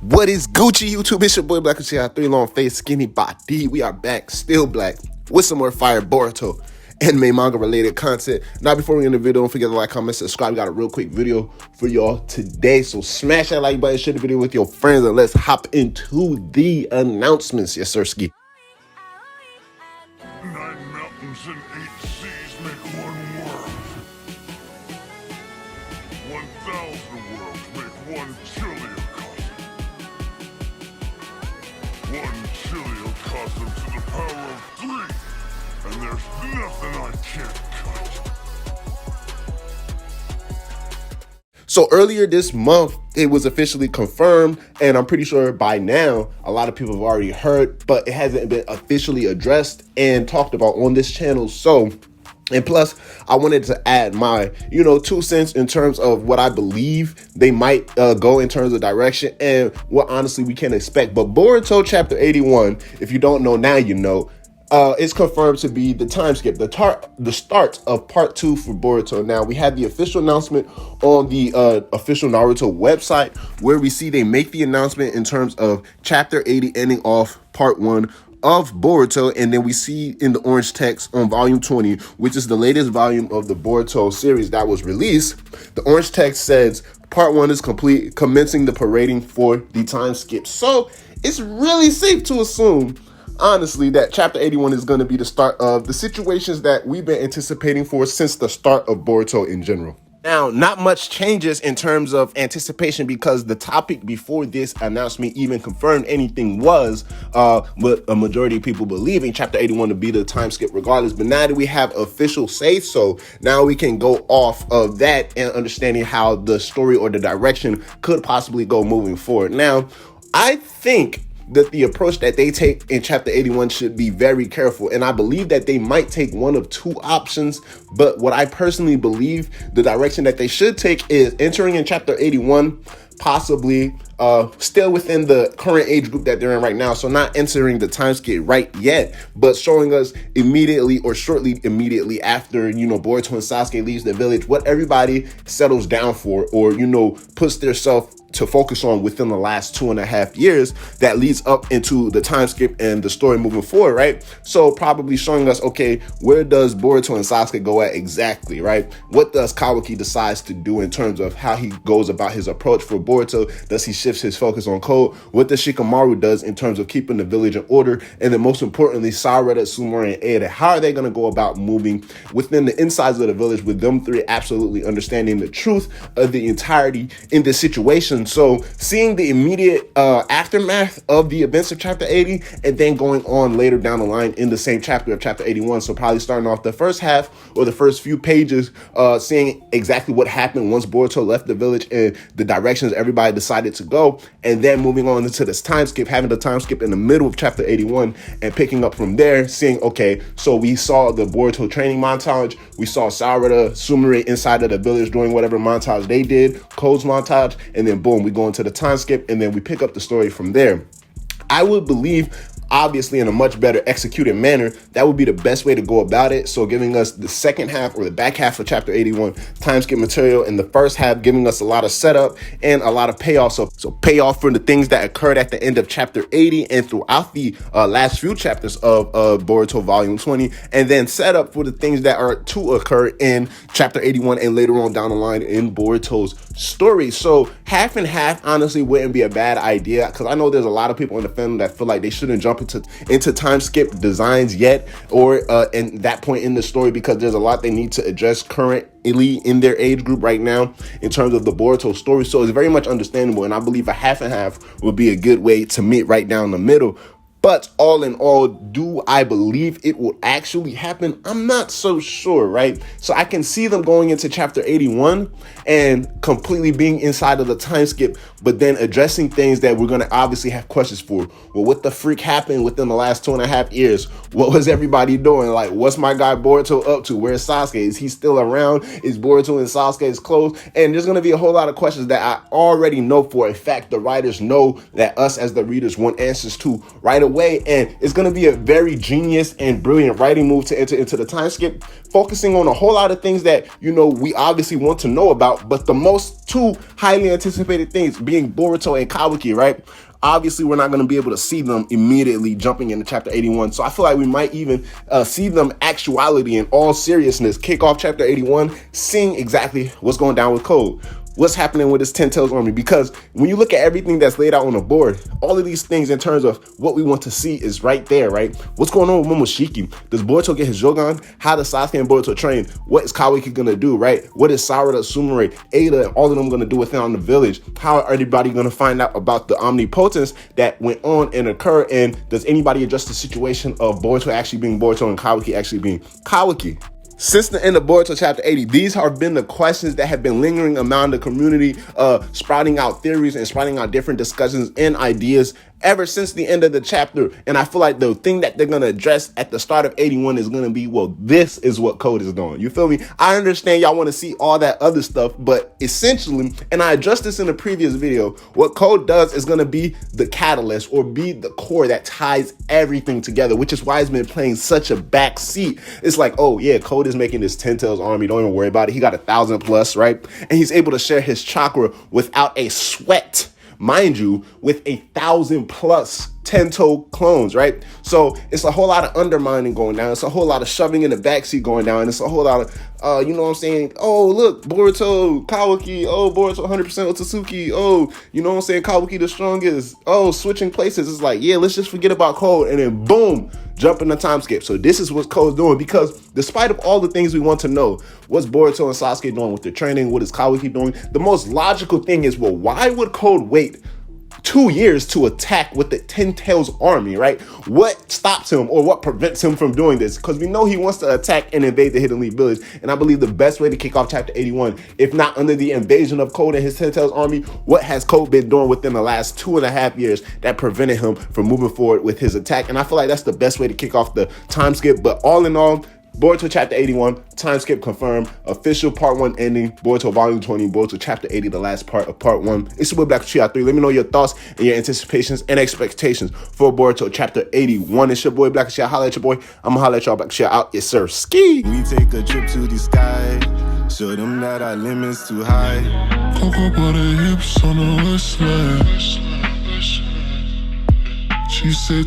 What is Gucci YouTube? It's your boy Black ch.81 long face skinny body. We are back, still black, with some more fire Boruto anime manga related content. Now before we end the video, don't forget to like, comment, subscribe. We got a real quick video for y'all today, so smash that like button, share the video with your friends, and let's hop into the announcements. Yes sir, ski. 9 mountains and 8 seas make one world. 1,000 worlds make one chiliocosm. 1 chiliocosm to the power of 3, and there's nothing I can't cut. So earlier this month, it was officially confirmed, and I'm pretty sure by now, a lot of people have already heard, but it hasn't been officially addressed and talked about on this channel. So, and plus, I wanted to add my, 2 cents in terms of what I believe they might go in terms of direction and what honestly we can expect. But Boruto chapter 81, if you don't know now, you know, it's confirmed to be the time skip, the start of part 2 for Boruto. Now, we had the official announcement on the official Naruto website where we see they make the announcement in terms of chapter 80 ending off part 1 of Boruto, and then we see in the orange text on volume 20, which is the latest volume of the Boruto series that was released. The orange text says part 1 is complete, commencing the parading for the time skip. So it's really safe to assume, honestly, that chapter 81 is going to be the start of the situations that we've been anticipating for since the start of Boruto in general. Now, not much changes in terms of anticipation because the topic before this announcement even confirmed anything was what a majority of people believing chapter 81 to be the time skip regardless. But now that we have official say so, now we can go off of that and understanding how the story or the direction could possibly go moving forward. Now, I think that the approach that they take in chapter 81 should be very careful, and I believe that they might take one of 2 options. But what I personally believe the direction that they should take is entering in chapter 81 possibly still within the current age group that they're in right now, so not entering the time skip right yet, but showing us immediately or shortly immediately after Boruto and Sasuke leaves the village, what everybody settles down for, or puts their self to focus on within the last 2.5 years that leads up into the time skip and the story moving forward, right? So probably showing us, okay, where does Boruto and Sasuke go at exactly, right? What does Kawaki decides to do in terms of how he goes about his approach for Boruto? Does he shift his focus on code? What does Shikamaru does in terms of keeping the village in order? And then most importantly, Sarada, Sumori, and Eida, how are they going to go about moving within the insides of the village with them 3 absolutely understanding the truth of the entirety in this situation? So seeing the immediate aftermath of the events of chapter 80 and then going on later down the line in the same chapter of chapter 81. So probably starting off the first half or the first few pages, seeing exactly what happened once Boruto left the village and the directions everybody decided to go, and then moving on into this time skip, having the time skip in the middle of chapter 81 and picking up from there, seeing, okay, so we saw the Boruto training montage, we saw Sarada, Sumire inside of the village doing whatever montage they did, Code's montage, and then boom, we go into the time skip, and then we pick up the story from there. I would believe, obviously in a much better executed manner, that would be the best way to go about it. So giving us the second half or the back half of chapter 81 time skip material, and the first half giving us a lot of setup and a lot of payoff. So payoff for the things that occurred at the end of chapter 80 and throughout the last few chapters of Boruto volume 20, and then set up for the things that are to occur in chapter 81 and later on down the line in Boruto's story. So half and half honestly wouldn't be a bad idea, because I know there's a lot of people in the fandom that feel like they shouldn't jump into time skip designs yet, or in that point in the story, because there's a lot they need to address currently in their age group right now in terms of the Boruto story. So it's very much understandable, and I believe a half and half would be a good way to meet right down the middle. But all in all, do I believe it will actually happen? I'm not so sure, right? So I can see them going into chapter 81 and completely being inside of the time skip, but then addressing things that we're going to obviously have questions for. Well, what the freak happened within the last 2.5 years? What was everybody doing? Like, what's my guy Boruto up to? Where's Sasuke? Is he still around? Is Boruto and Sasuke's close? And there's going to be a whole lot of questions that I already know for a fact the writers know that us as the readers want answers to right away. And it's going to be a very genius and brilliant writing move to enter into the time skip, focusing on a whole lot of things that, we obviously want to know about. But the most two highly anticipated things being Boruto and Kawaki, right? Obviously, we're not going to be able to see them immediately jumping into chapter 81. So I feel like we might even see them actuality in all seriousness kick off chapter 81, seeing exactly what's going down with Code. What's happening with this Ten Tails army? Because when you look at everything that's laid out on the board, all of these things in terms of what we want to see is right there, right? What's going on with Momoshiki? Does Boruto get his Jogan? How does Sasuke and Boruto train? What is Kawaki gonna do, right? What is Sarada, Sumire, Ada, and all of them gonna do within the village? How are everybody gonna find out about the omnipotence that went on and occurred? And does anybody address the situation of Boruto actually being Boruto and Kawaki actually being Kawaki? Since the end of Boruto chapter 80, these have been the questions that have been lingering around the community, sprouting out theories and sprouting out different discussions and ideas ever since the end of the chapter. And I feel like the thing that they're going to address at the start of 81 is going to be, well, this is what Code is doing. You feel me? I understand y'all want to see all that other stuff, but essentially, and I addressed this in a previous video, what Code does is going to be the catalyst or be the core that ties everything together, which is why it's been playing such a back seat. It's like, oh yeah, Code is making this Ten Tails army. Don't even worry about it. He got 1,000+, right? And he's able to share his chakra without a sweat. Mind you, with 1,000+ Ten-Toe clones, right? So it's a whole lot of undermining going down. It's a whole lot of shoving in the backseat going down. And it's a whole lot of, you know what I'm saying? Oh, look, Boruto, Kawaki. Oh, Boruto 100% Otsutsuki. Oh, you know what I'm saying? Kawaki the strongest. Oh, switching places. It's like, yeah, let's just forget about Code. And then boom, jump in the time skip. So this is what Code's doing, because despite of all the things we want to know, what's Boruto and Sasuke doing with their training? What is Kawaki doing? The most logical thing is, well, why would Code wait 2 years to attack with the Ten Tails army, right? What stops him or what prevents him from doing this? Because we know he wants to attack and invade the Hidden Leaf Village. And I believe the best way to kick off chapter 81, if not under the invasion of Code and his Ten Tails army, what has Code been doing within the last 2.5 years that prevented him from moving forward with his attack? And I feel like that's the best way to kick off the time skip. But all in all, Boruto chapter 81, time skip confirmed, official part 1 ending, Boruto volume 20, Boruto chapter 80, the last part of part 1. It's your boy Black ch.81. Let me know your thoughts and your anticipations and expectations for Boruto chapter 81. It's your boy Black ch. Holla at your boy. I'm gonna holla at y'all. Black ch out. Yes, sir. Ski. We take a trip to the sky, show them that our limit's too high. Cocoa butter hips on the wristlet. She said